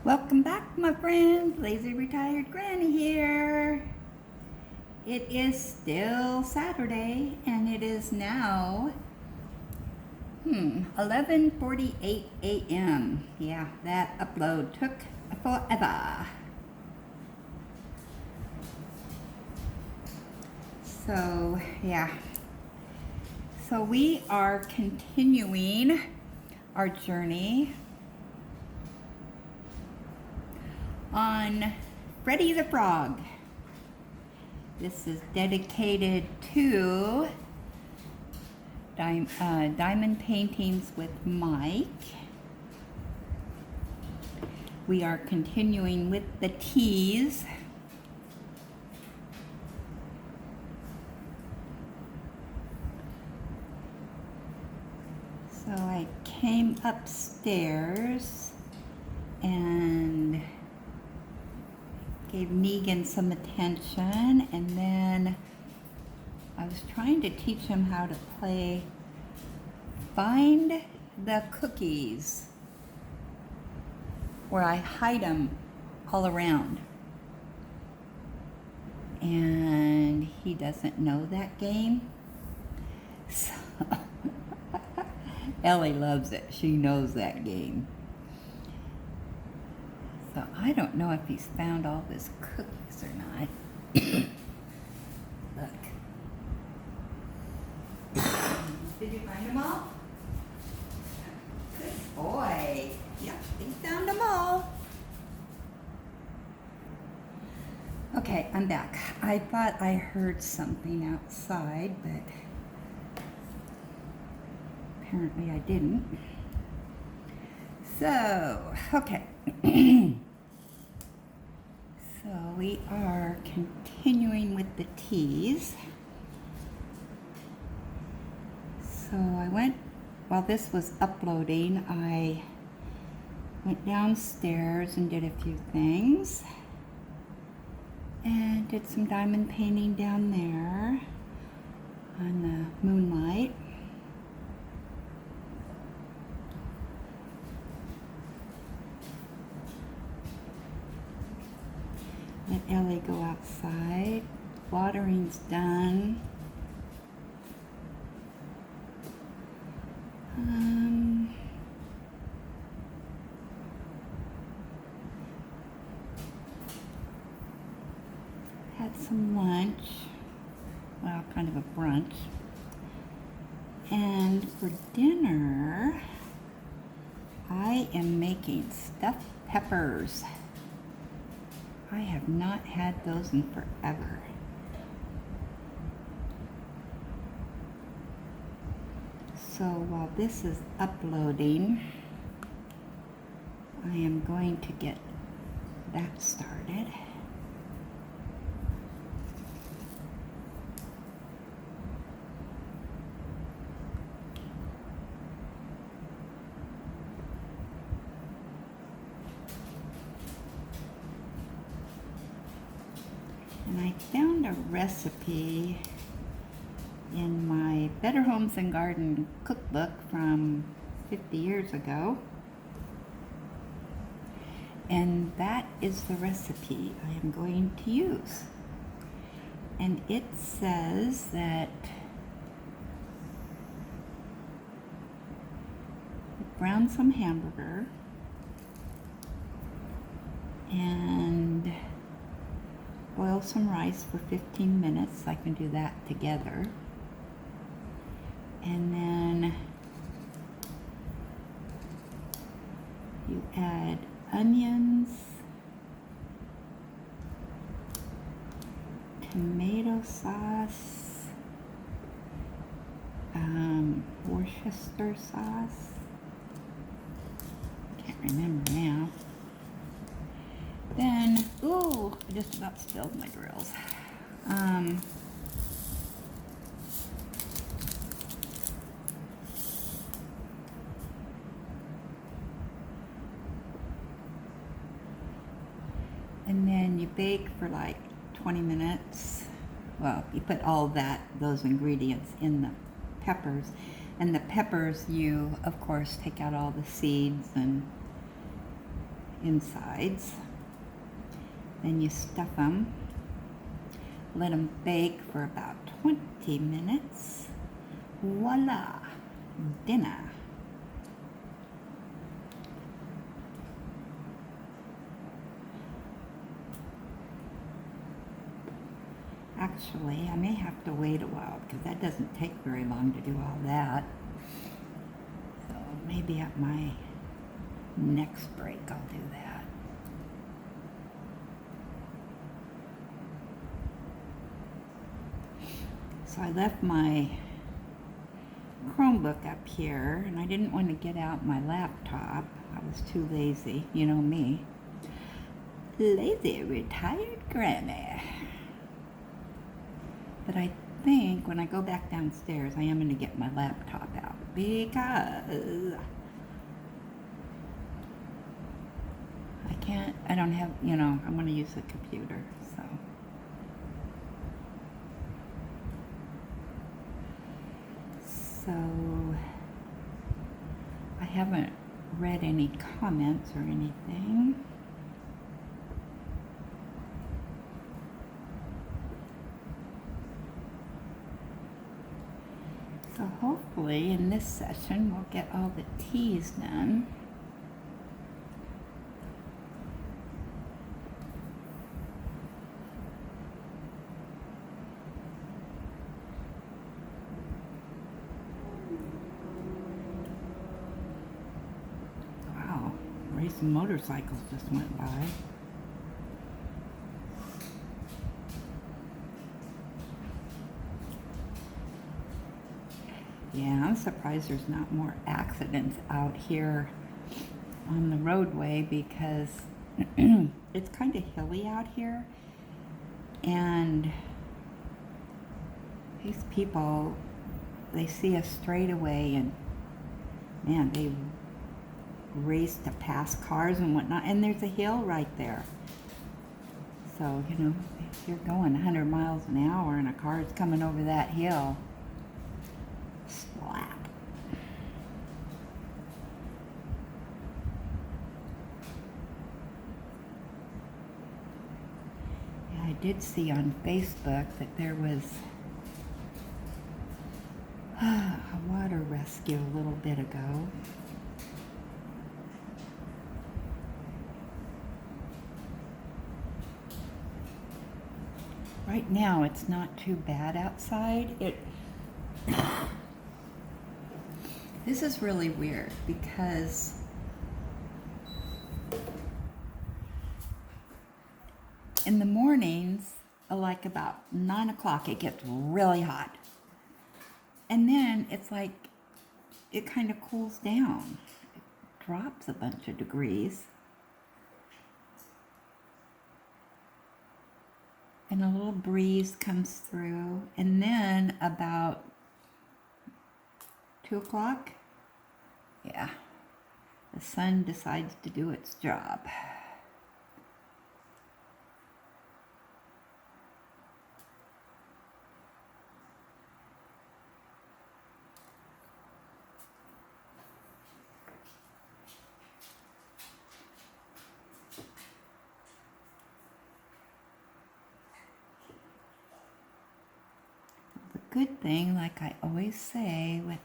Welcome back, my friends. Lazy Retired Granny here. It is still Saturday, and it is now 11:48 a.m. Yeah, that upload took forever. So we are continuing our journey on Freddy the Frog. This is dedicated to diamond paintings with Mike. We are continuing with the teas. So I came upstairs and gave Negan some attention, and then I was trying to teach him how to play Find the Cookies, where I hide them all around. And he doesn't know that game. So Ellie loves it. She knows that game. So I don't know if he's found all his cookies or not. Look. Did you find them all? Good boy. Yep, he found them all. Okay, I'm back. I thought I heard something outside, but apparently I didn't. So, okay. So we are continuing with the teas. So while this was uploading, I went downstairs and did a few things. And did some diamond painting down there on the moonlight. Let Ellie go outside. Watering's done. Had some lunch. Well, kind of a brunch. And for dinner, I am making stuffed peppers. I have not had those in forever. So while this is uploading, I am going to get that started. And I found a recipe in my Better Homes and Garden cookbook from 50 years ago. And that is the recipe I am going to use. And it says that brown some hamburger and boil some rice for 15 minutes. I can do that together. And then you add onions, tomato sauce, Worcester sauce. Can't remember now. Then, ooh, I just about spilled my grills. And then you bake for like 20 minutes. Well, you put all those ingredients in the peppers. And the peppers, you, of course, take out all the seeds and insides. Then you stuff them, let them bake for about 20 minutes. Voila, dinner. Actually, I may have to wait a while because that doesn't take very long to do all that. So maybe at my next break I'll do that. So I left my Chromebook up here and I didn't want to get out my laptop. I was too lazy, you know me. Lazy retired granny. But I think when I go back downstairs I am going to get my laptop out because I don't have, you know, I want to use the computer, so. So, I haven't read any comments or anything. So hopefully in this session we'll get all the teas done. Some motorcycles just went by. Yeah, I'm surprised there's not more accidents out here on the roadway because it's kind of hilly out here and these people, they see us straight away and man, they race to pass cars and whatnot, and there's a hill right there. So, you know, if you're going 100 miles an hour and a car is coming over that hill, slap. Yeah, I did see on Facebook that there was a water rescue a little bit ago. Right now, it's not too bad outside. This is really weird because in the mornings, like about 9 o'clock, it gets really hot. And then it's like, it kind of cools down. It drops a bunch of degrees. And a little breeze comes through, and then about 2 o'clock, yeah, the sun decides to do its job. Good thing, like I always say, with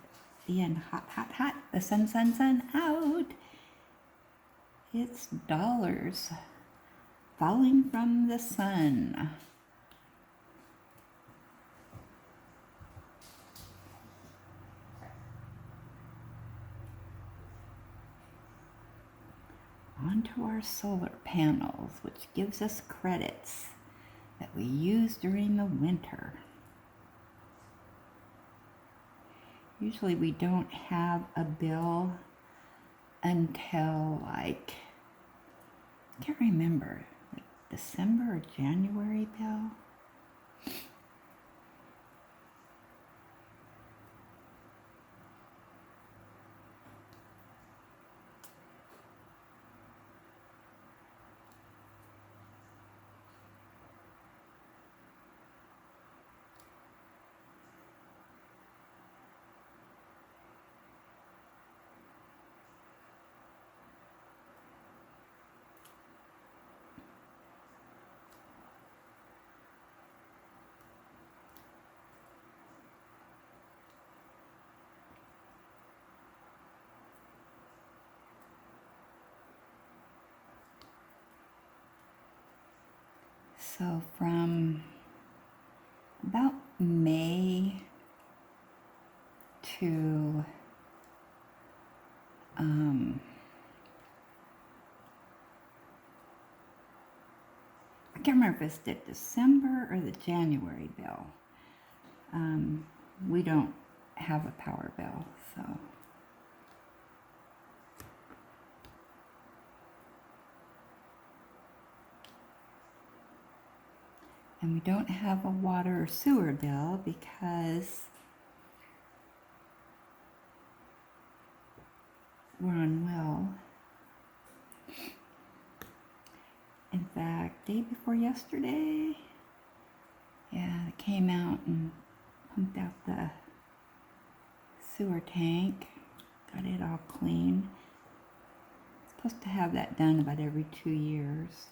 being hot, hot, hot, the sun, sun, sun out, it's dollars falling from the sun. Onto our solar panels, which gives us credits that we use during the winter. Usually we don't have a bill until like, I can't remember, like December or January bill. So from about May to I can't remember if it's the December or the January bill. We don't have a power bill, so. And we don't have a water or sewer bill because we're on well. In fact, day before yesterday, yeah, it came out and pumped out the sewer tank, got it all clean. Supposed to have that done about every 2 years.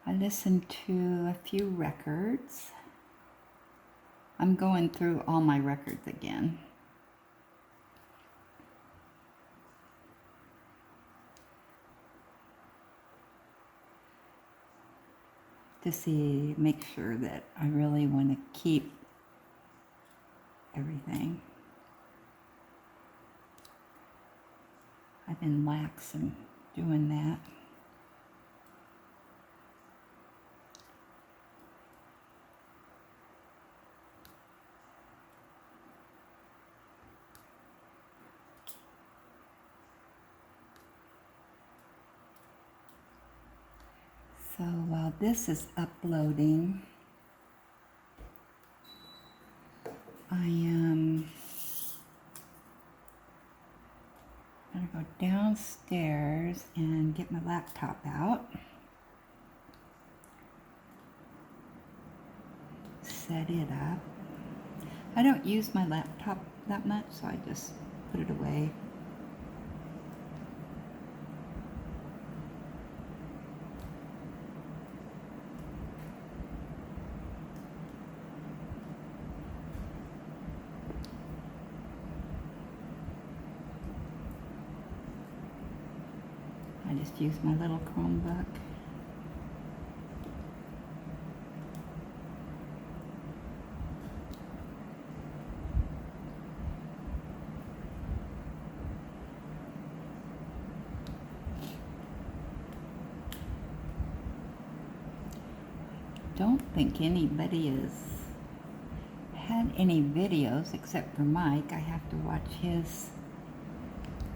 I listened to a few records. I'm going through all my records again. To make sure that I really want to keep everything. I've been lax in doing that. So while this is uploading, I am going to go downstairs and get my laptop out, set it up. I don't use my laptop that much, so I just put it away. I just use my little Chromebook. Don't think anybody has had any videos except for Mike. I have to watch his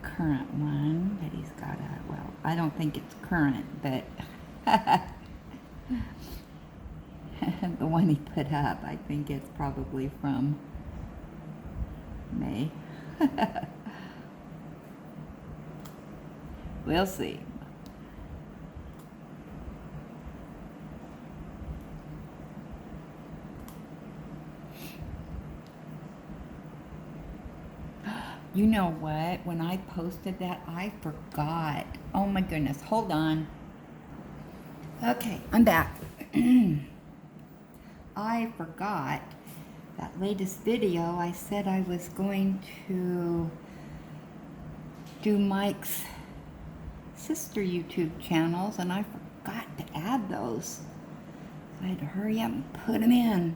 current one that he's got well, I don't think it's current, but the one he put up, I think it's probably from May. We'll see. You know what? When I posted that, I forgot. Oh my goodness. Hold on. Okay, I'm back. I forgot that latest video. I said I was going to do Mike's sister YouTube channels, and I forgot to add those. So I had to hurry up and put them in.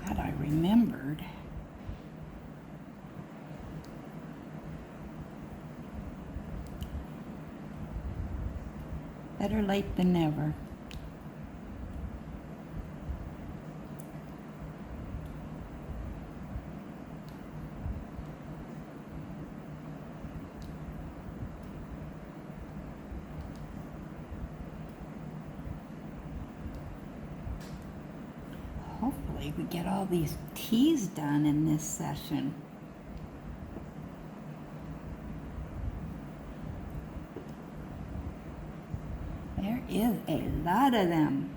Glad I remembered. Better late than never. Hopefully we get all these teas done in this session. There is a lot of them.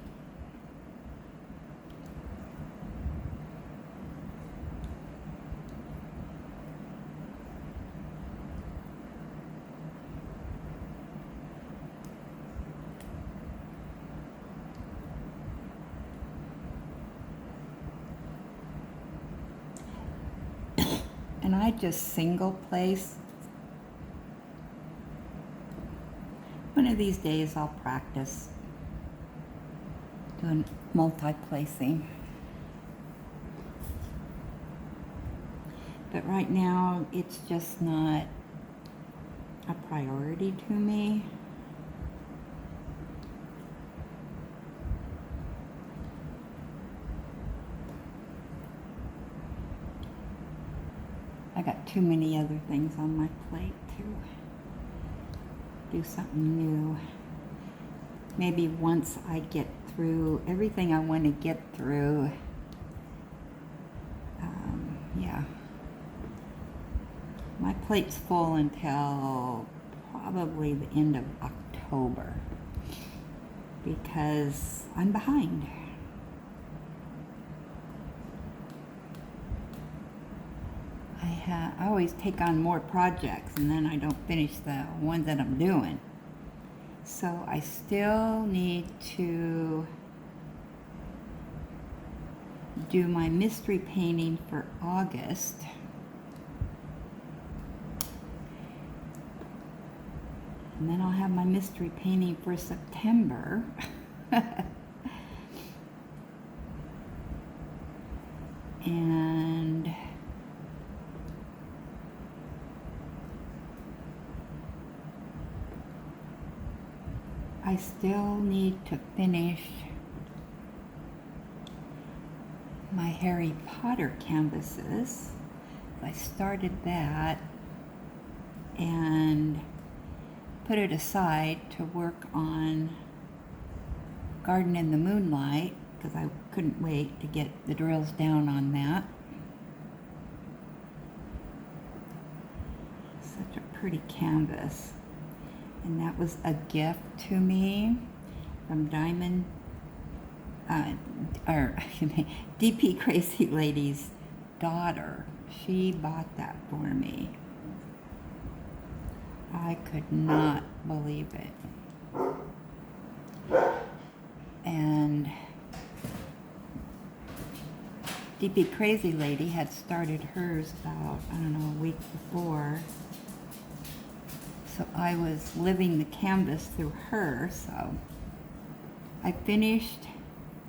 And I just single place. One of these days I'll practice doing multi-placing. But right now it's just not a priority to me. I got too many other things on my plate to do something new. Maybe once I get through everything I want to get through, yeah. My plate's full until probably the end of October because I'm behind. I always take on more projects and then I don't finish the ones that I'm doing. So I still need to do my mystery painting for August. And then I'll have my mystery painting for September. And I still need to finish my Harry Potter canvases. I started that and put it aside to work on Garden in the Moonlight because I couldn't wait to get the drills down on that. Such a pretty canvas. And that was a gift to me from Diamond, or DP Crazy Lady's daughter. She bought that for me. I could not believe it. And DP Crazy Lady had started hers about, I don't know, a week before. So I was living the canvas through her, so I finished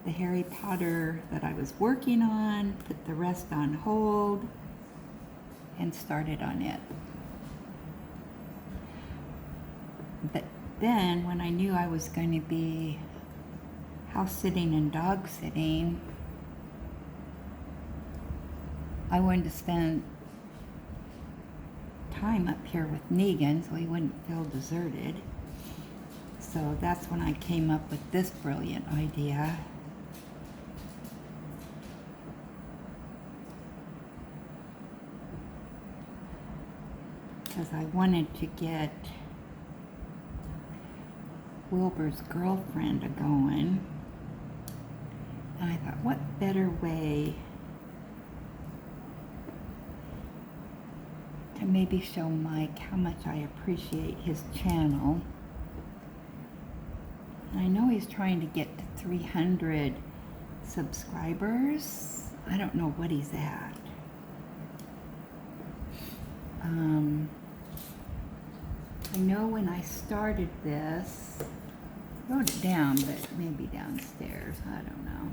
the Harry Potter that I was working on, put the rest on hold, and started on it. But then when I knew I was going to be house sitting and dog sitting, I wanted to spend time up here with Negan so he wouldn't feel deserted. So that's when I came up with this brilliant idea. Because I wanted to get Wilbur's girlfriend going. And I thought, what better way to maybe show Mike how much I appreciate his channel. And I know he's trying to get to 300 subscribers. I don't know what he's at. I know when I started this, I wrote it down, but maybe downstairs, I don't know.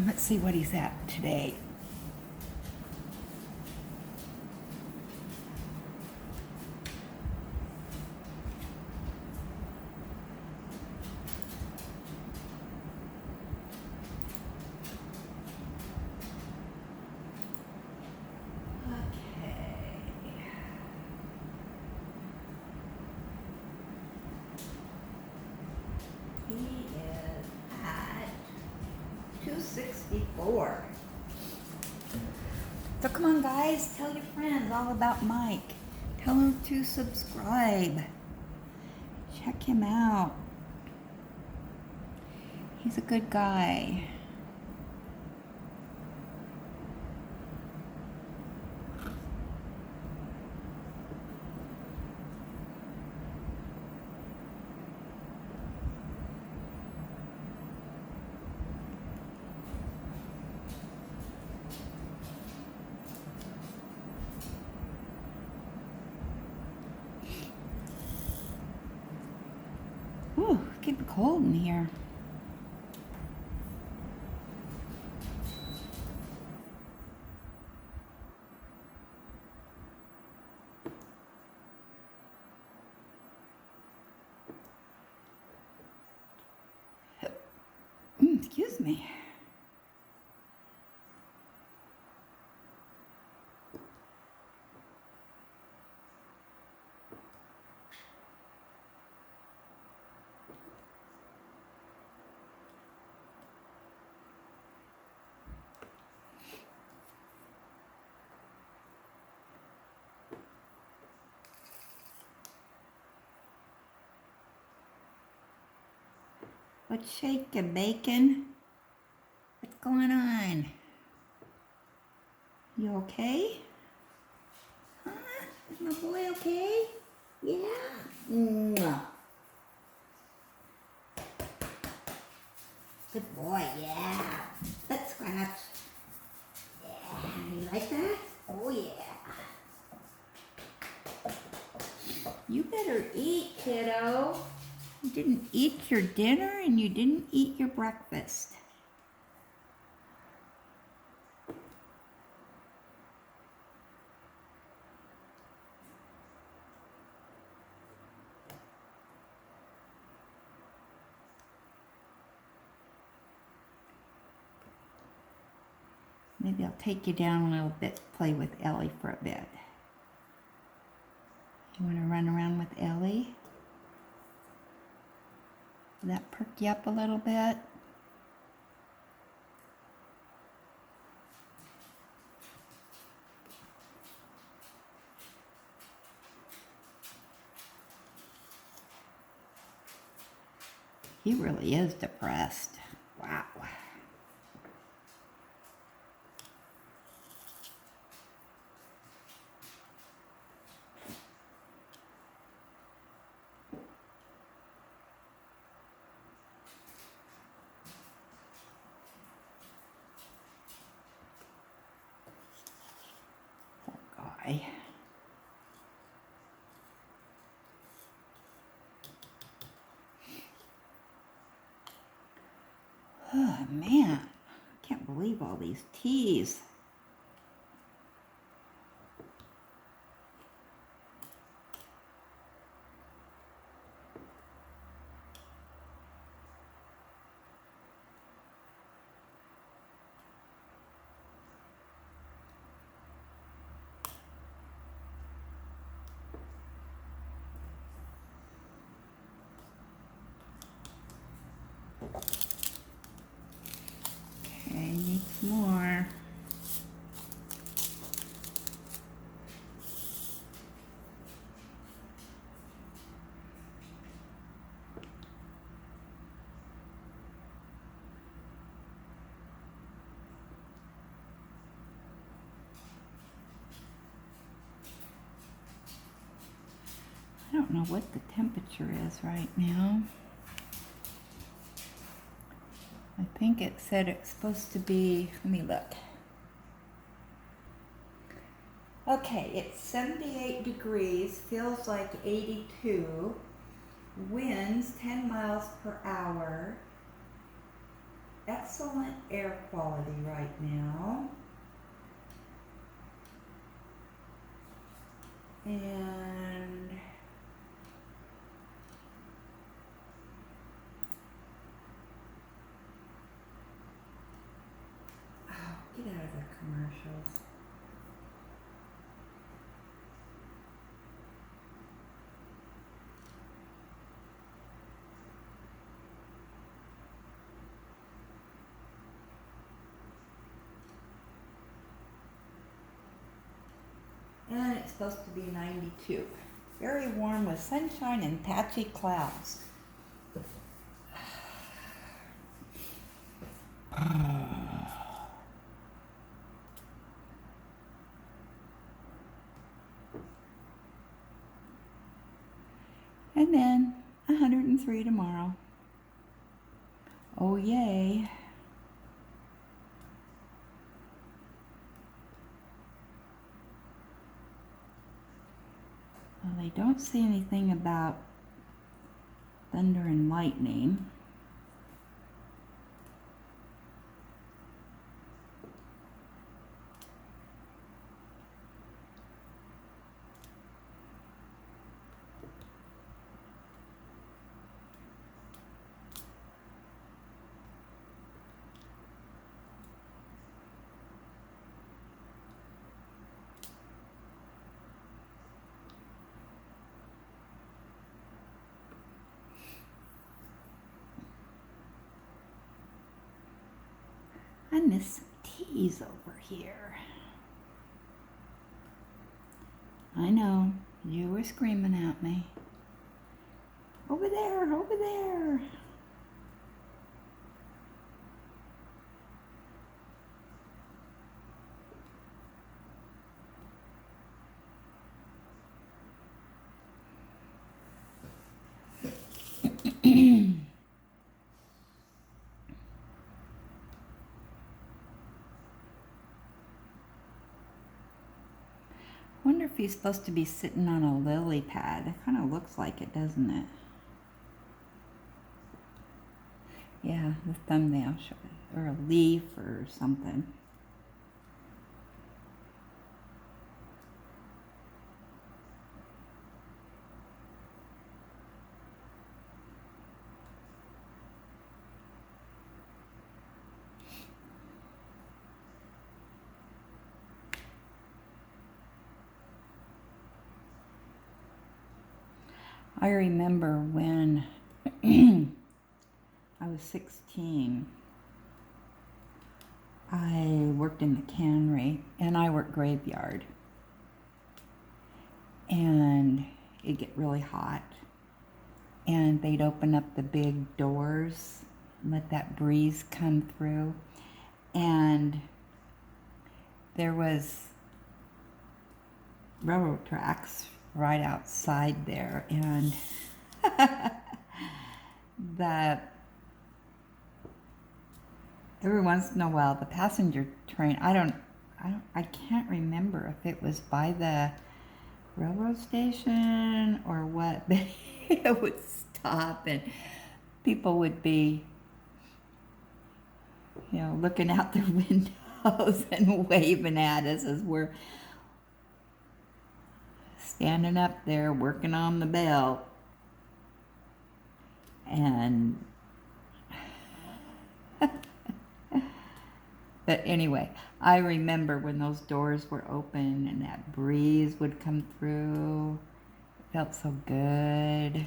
Let's see what he's at today. 64. So come on, guys, tell your friends all about Mike. Tell them to subscribe. Check him out. He's a good guy. Ooh, it's getting cold in here. Excuse me. What's shaking, bacon? What's going on? You okay? Huh? Is my boy okay? Yeah? Mwah. Good boy, yeah. Let's scratch. Yeah, you like that? Oh yeah. You better eat, kiddo. You didn't eat your dinner and you didn't eat your breakfast. Maybe I'll take you down a little bit to play with Ellie for a bit. You want to run around with Ellie? Will that perk you up a little bit? He really is depressed. Wow. Poor guy. Oh man, I can't believe all these teas. Okay, need some more. I don't know what the temperature is right now. I think it said it's supposed to be, let me look. Okay, it's 78 degrees, feels like 82, winds 10 miles per hour, excellent air quality right now, and get out of the commercials. it's supposed to be 92. Very warm with sunshine and patchy clouds. And then 103 tomorrow. Oh, yay. Well, they don't say anything about thunder and lightning. I miss some teas over here. I know, you were screaming at me. Over there, over there. Wonder if he's supposed to be sitting on a lily pad. It kind of looks like it, doesn't it? Yeah, the thumbnail shows it. Or a leaf or something. I remember when I was 16, I worked in the cannery, and I worked graveyard. And it'd get really hot, and they'd open up the big doors and let that breeze come through. And there was railroad tracks right outside there, and every once in a while the passenger train, I can't remember if it was by the railroad station or what, but it would stop and people would be, looking out their windows and waving at us as we're standing up there working on the belt. And but anyway, I remember when those doors were open and that breeze would come through. It felt so good.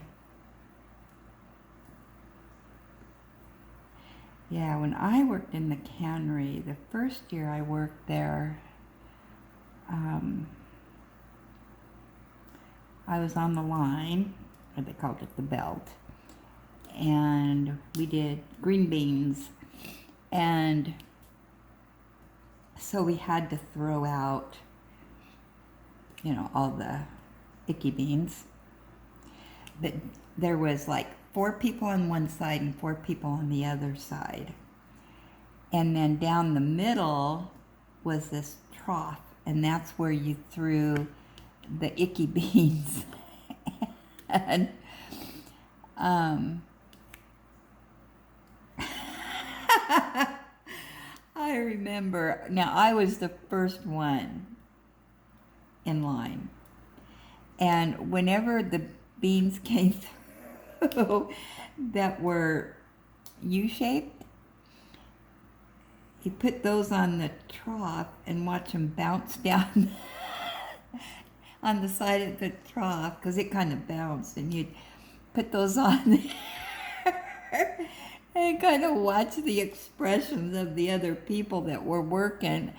Yeah, when I worked in the cannery, the first year I worked there, I was on the line, or they called it the belt, and we did green beans, and so we had to throw out, all the icky beans. But there was like 4 people on one side and 4 people on the other side. And then down the middle was this trough, and that's where you threw the icky beans. And I remember, now I was the first one in line, and whenever the beans came through that were U-shaped, you put those on the trough and watch them bounce down on the side of the trough, because it kind of bounced, and you'd put those on there and kind of watch the expressions of the other people that were working.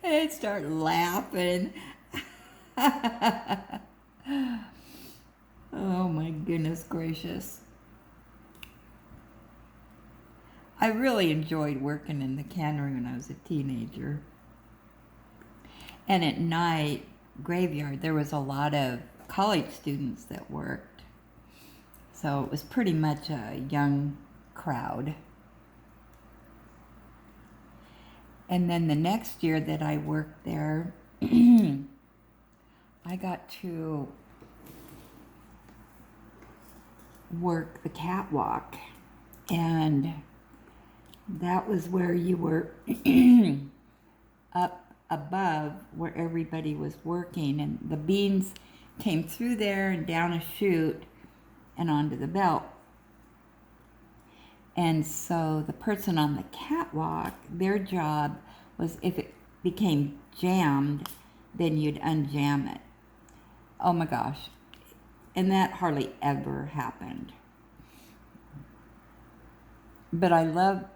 I'd start laughing. Oh my goodness gracious. I really enjoyed working in the cannery when I was a teenager. And at night, graveyard, there was a lot of college students that worked. So it was pretty much a young crowd. And then the next year that I worked there, I got to work the catwalk. And that was where you were up above where everybody was working, and the beans came through there and down a chute and onto the belt. And so the person on the catwalk, their job was, if it became jammed, then you'd unjam it. Oh my gosh. And that hardly ever happened. But I loved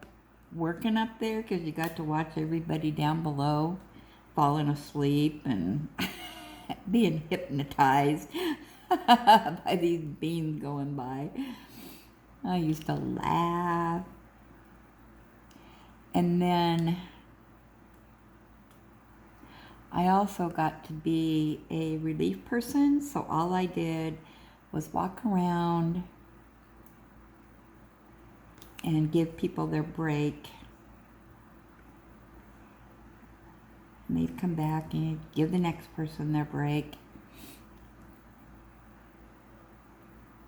working up there because you got to watch everybody down below falling asleep and being hypnotized by these beans going by. I used to laugh. And then I also got to be a relief person, so all I did was walk around and give people their break. And they'd come back and give the next person their break.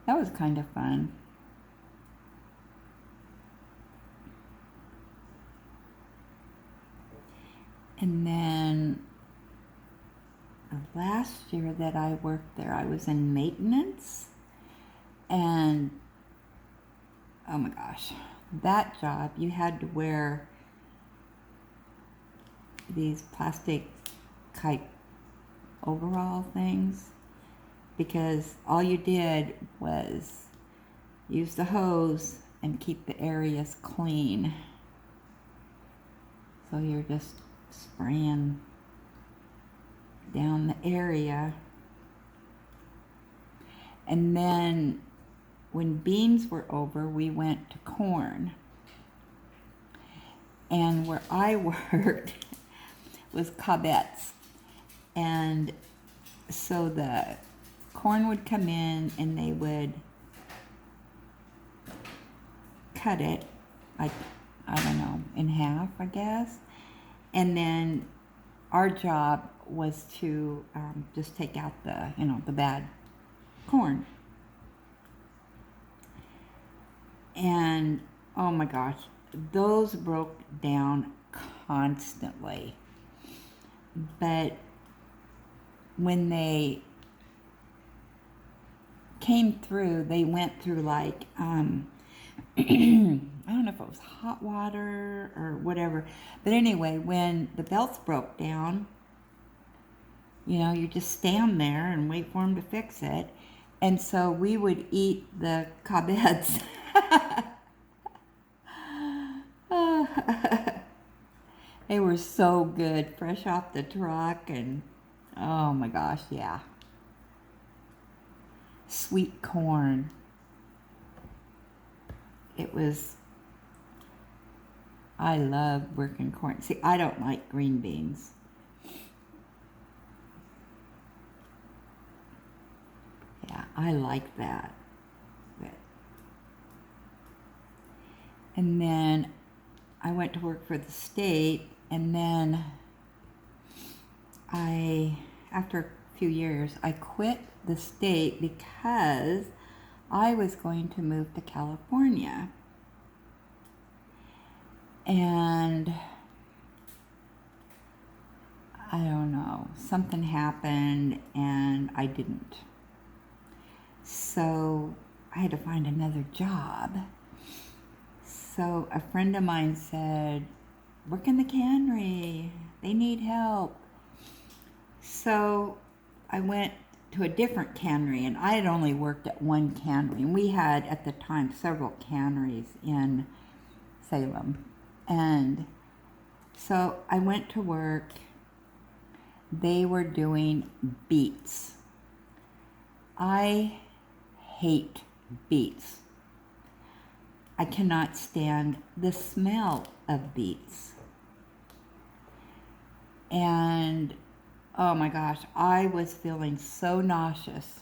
That was kind of fun. And then the last year that I worked there, I was in maintenance. And oh my gosh, that job, you had to wear these plastic kite overall things because all you did was use the hose and keep the areas clean. So you're just spraying down the area. And then when beans were over, we went to corn. And where I worked was cobettes. And so the corn would come in and they would cut it, like, I don't know, in half, I guess. And then our job was to just take out the, the bad corn. And oh my gosh, those broke down constantly. But when they came through, they went through like, I don't know if it was hot water or whatever. But anyway, when the belts broke down, you just stand there and wait for them to fix it. And so we would eat the cobettes. They were so good, fresh off the truck, and oh my gosh, yeah. Sweet corn. I love working corn. See, I don't like green beans. Yeah, I like that. And then I went to work for the state, and then after a few years, I quit the state because I was going to move to California. And I don't know, something happened and I didn't. So I had to find another job. So a friend of mine said, work in the cannery, they need help. So I went to a different cannery, and I had only worked at one cannery. And we had, at the time, several canneries in Salem. And so I went to work, they were doing beets. I hate beets. I cannot stand the smell of beets. And oh my gosh, I was feeling so nauseous.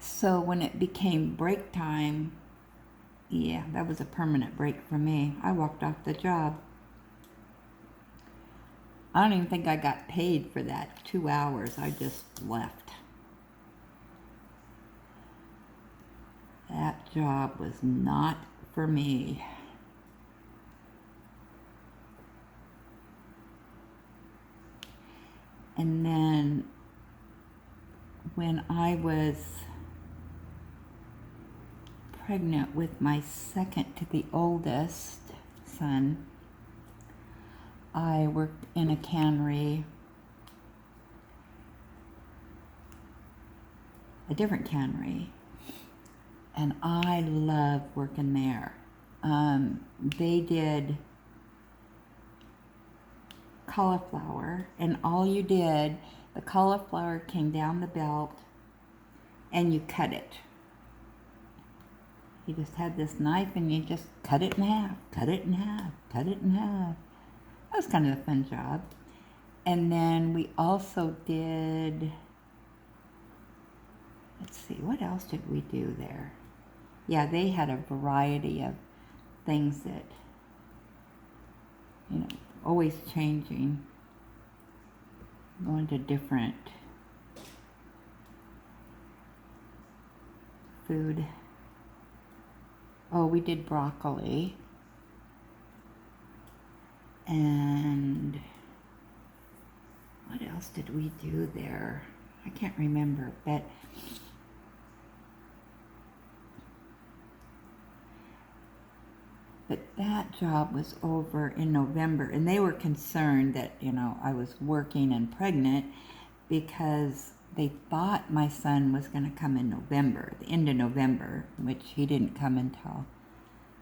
So when it became break time, yeah, that was a permanent break for me. I walked off the job. I don't even think I got paid for that 2 hours. I just left. That job was not for me. And then when I was pregnant with my second to the oldest son, I worked in a cannery, a different cannery, and I loved working there. They did cauliflower, and all you did, the cauliflower came down the belt, and you cut it. You just had this knife, and you just cut it in half, cut it in half, cut it in half. That was kind of a fun job. And then we also did, let's see, what else did we do there? Yeah, they had a variety of things that, you know, always changing, going to different food. Oh, we did broccoli. And what else did we do there? I can't remember, but that job was over in November, and they were concerned that, you know, I was working and pregnant because they thought my son was going to come in November, the end of November, which he didn't come until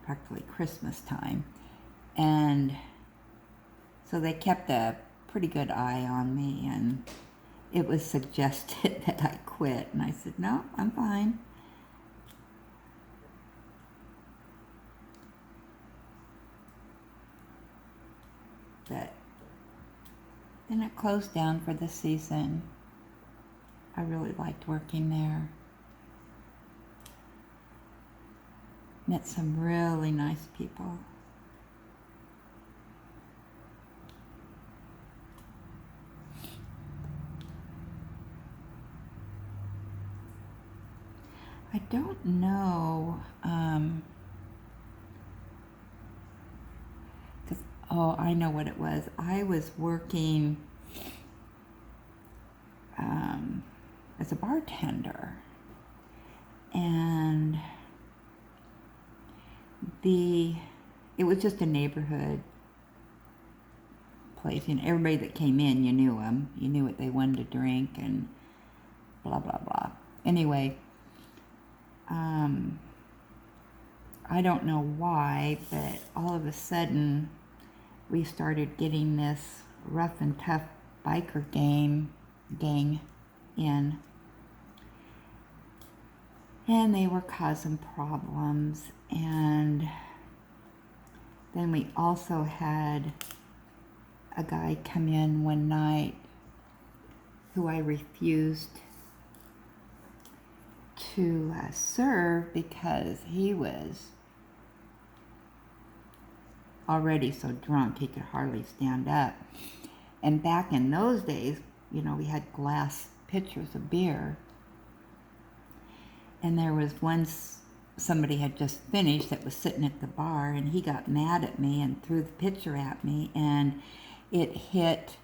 practically Christmas time. And so they kept a pretty good eye on me, and it was suggested that I quit. And I said, no, I'm fine. But then it closed down for the season. I really liked working there. Met some really nice people. I don't know, oh, I know what it was. I was working as a bartender, and it was just a neighborhood place. You know, everybody that came in, you knew them. You knew what they wanted to drink and blah, blah, blah. Anyway, I don't know why, but all of a sudden we started getting this rough and tough biker gang in, and they were causing problems. And then we also had a guy come in one night who I refused to serve because he was already so drunk he could hardly stand up. And back in those days, you know, we had glass pitchers of beer, and there was somebody had just finished that was sitting at the bar, and he got mad at me and threw the pitcher at me, and it hit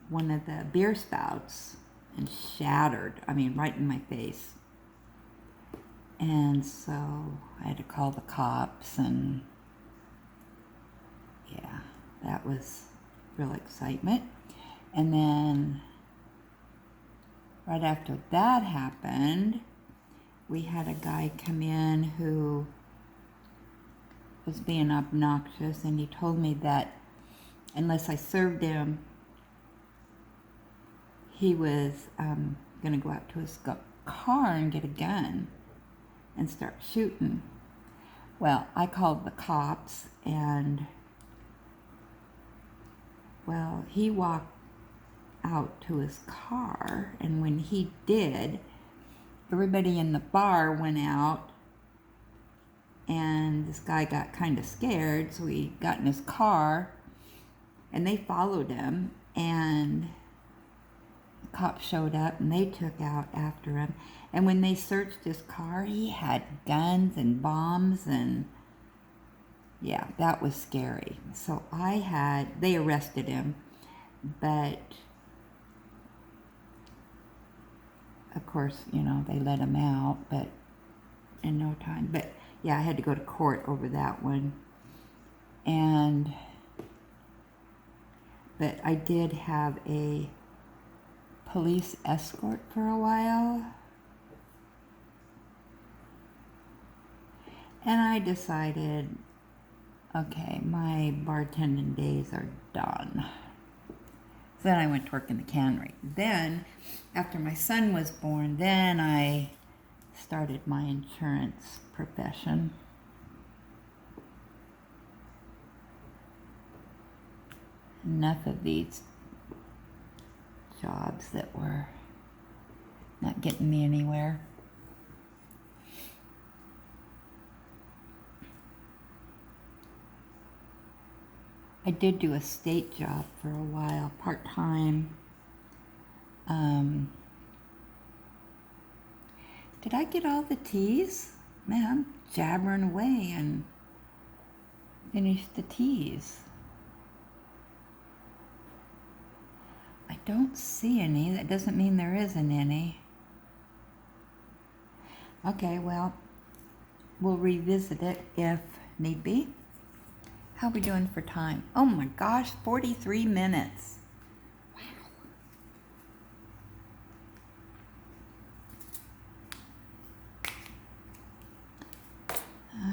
one of the beer spouts and shattered, I mean, right in my face. And so I had to call the cops, and yeah, that was real excitement. And then right after that happened, we had a guy come in who was being obnoxious, and he told me that unless I served him, he was going to go out to his car and get a gun and start shooting. Well, I called the cops, and, well, he walked out to his car, and when he did, everybody in the bar went out, and this guy got kind of scared, so he got in his car, and they followed him, and the cops showed up, and they took out after him. And when they searched his car, he had guns and bombs, and yeah, that was scary. So they arrested him, but of course, you know, they let him out, but in no time. But yeah, I had to go to court over that one. But I did have a police escort for a while. And I decided, okay, my bartending days are done. So then I went to work in the cannery. Then, after my son was born, then I started my insurance profession. Enough of these jobs that were not getting me anywhere. I did do a state job for a while, part-time. Did I get all the teas? Man, I'm jabbering away and finished the teas. I don't see any. That doesn't mean there isn't any. Okay, well, we'll revisit it if need be. How are we doing for time? Oh my gosh, 43 minutes. Wow.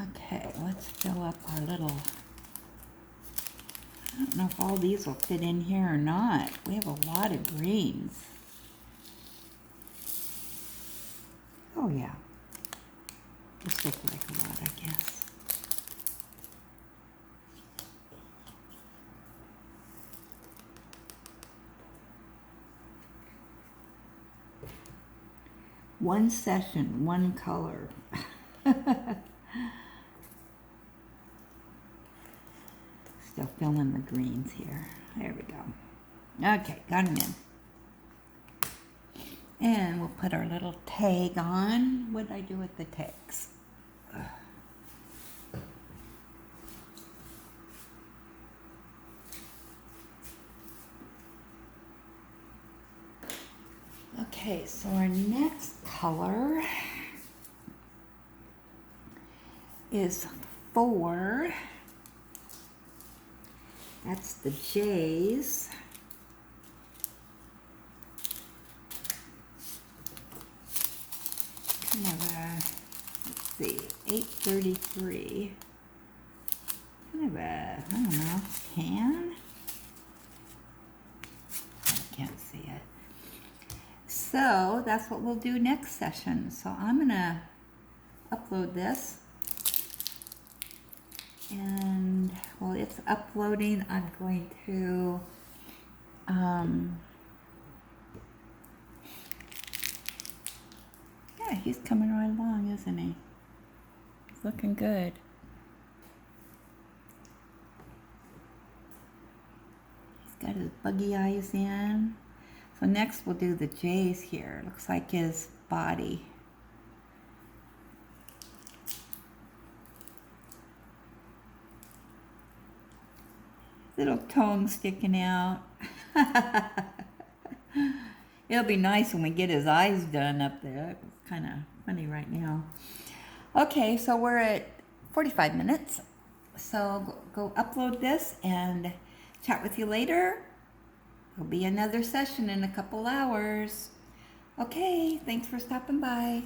Okay, let's fill up our little... I don't know if all these will fit in here or not. We have a lot of greens. Oh yeah. This looks like a lot, I guess. One session, one color. Still filling the greens here. There we go. Okay, got them in. And we'll put our little tag on. What did I do with the tags? Okay, so our next color is 4. That's the J's. Kind of a, let's see, 833. Kind of a, I don't know, tan? I can't see it. So that's what we'll do next session. So I'm gonna upload this, and while it's uploading, I'm going to yeah, he's coming right along, isn't he? He's looking good. He's got his buggy eyes in. So next we'll do the J's here. Looks like his body. Little tongue sticking out. It'll be nice when we get his eyes done up there. It's kind of funny right now. Okay, so we're at 45 minutes. So go upload this and chat with you later. There'll be another session in a couple hours. Okay, thanks for stopping by.